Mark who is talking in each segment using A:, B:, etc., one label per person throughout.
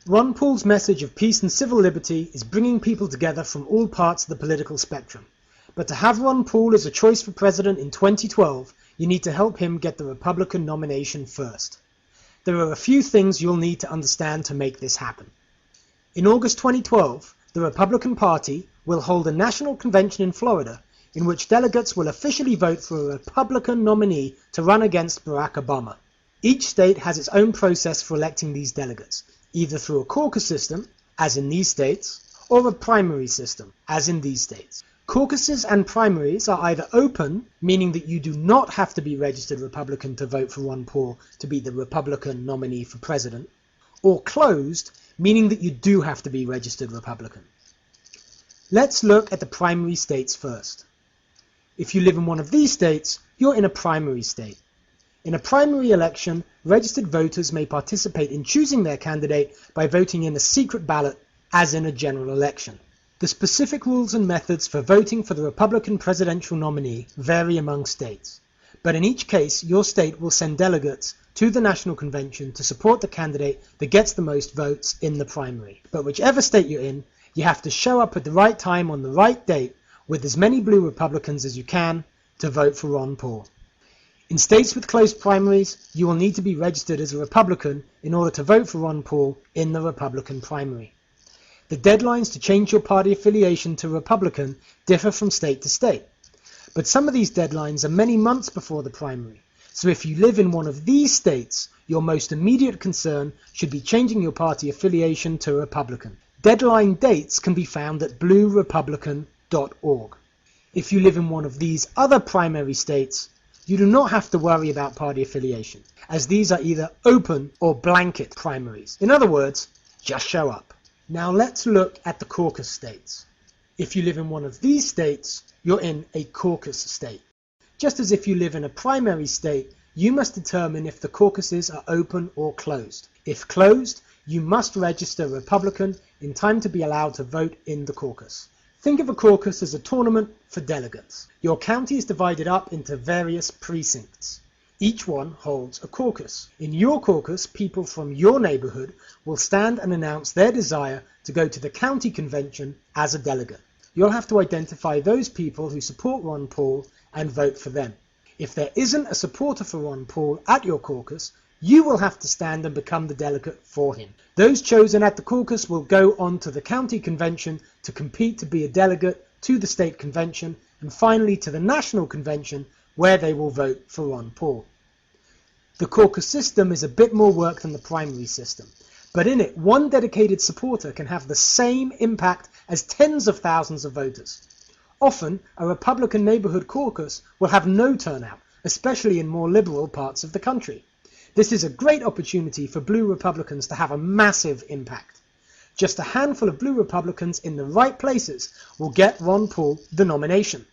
A: Ron Paul's message of peace and civil liberty is bringing people together from all parts of the political spectrum. But to have Ron Paul as a choice for president in 2012, you need to help him get the Republican nomination first. There are a few things you'll need to understand to make this happen. In August 2012, the Republican Party will hold a national convention in Florida in which delegates will officially vote for a Republican nominee to run against Barack Obama. Each state has its own process for electing these delegates, either through a caucus system, as in these states, or a primary system, as in these states. Caucuses and primaries are either open, meaning that you do not have to be registered Republican to vote for Ron Paul to be the Republican nominee for president, or closed, meaning that you do have to be registered Republican. Let's look at the primary states first. If you live in one of these states, you're in a primary state. In a primary election, registered voters may participate in choosing their candidate by voting in a secret ballot, as in a general election. The specific rules and methods for voting for the Republican presidential nominee vary among states, but in each case, your state will send delegates to the national convention to support the candidate that gets the most votes in the primary. But whichever state you're in, you have to show up at the right time on the right date with as many blue Republicans as you can to vote for Ron Paul. In states with closed primaries, you will need to be registered as a Republican in order to vote for Ron Paul in the Republican primary. The deadlines to change your party affiliation to Republican differ from state to state, but some of these deadlines are many months before the primary, so if you live in one of these states, your most immediate concern should be changing your party affiliation to Republican. Deadline dates can be found at bluerepublican.org. If you live in one of these other primary states, you do not have to worry about party affiliation, as these are either open or blanket primaries. In other words, just show up. Now let's look at the caucus states. If you live in one of these states, you're in a caucus state. Just as if you live in a primary state, you must determine if the caucuses are open or closed. If closed, you must register Republican in time to be allowed to vote in the caucus. Think of a caucus as a tournament for delegates. Your county is divided up into various precincts. Each one holds a caucus. In your caucus, people from your neighborhood will stand and announce their desire to go to the county convention as a delegate. You'll have to identify those people who support Ron Paul and vote for them. If there isn't a supporter for Ron Paul at your caucus, you will have to stand and become the delegate for him. Those chosen at the caucus will go on to the county convention to compete to be a delegate to the state convention and finally to the national convention where they will vote for Ron Paul. The caucus system is a bit more work than the primary system, but in it one dedicated supporter can have the same impact as tens of thousands of voters. Often a Republican neighborhood caucus will have no turnout, especially in more liberal parts of the country. This is a great opportunity for blue Republicans to have a massive impact. Just a handful of blue Republicans in the right places will get Ron Paul the nomination.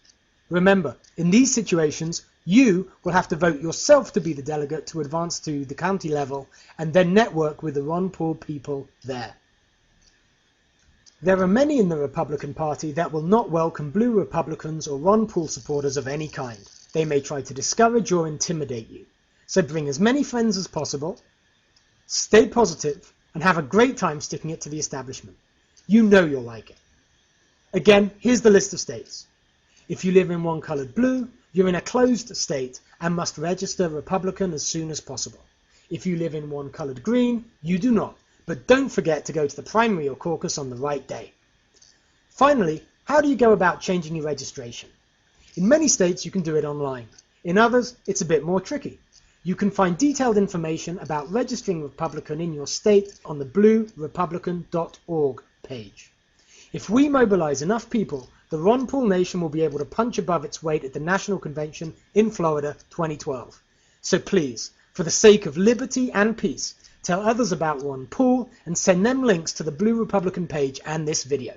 A: Remember, in these situations, you will have to vote yourself to be the delegate to advance to the county level and then network with the Ron Paul people there. There are many in the Republican Party that will not welcome blue Republicans or Ron Paul supporters of any kind. They may try to discourage or intimidate you. So bring as many friends as possible, stay positive, and have a great time sticking it to the establishment. You know you'll like it. Again, here's the list of states. If you live in one colored blue, you're in a closed state and must register Republican as soon as possible. If you live in one colored green, you do not, but don't forget to go to the primary or caucus on the right day. Finally, how do you go about changing your registration? In many states you can do it online. In others, it's a bit more tricky. You can find detailed information about registering Republican in your state on the bluerepublican.org page. If we mobilize enough people, the Ron Paul Nation will be able to punch above its weight at the National Convention in Florida 2012. So please, for the sake of liberty and peace, tell others about Ron Paul and send them links to the Blue Republican page and this video.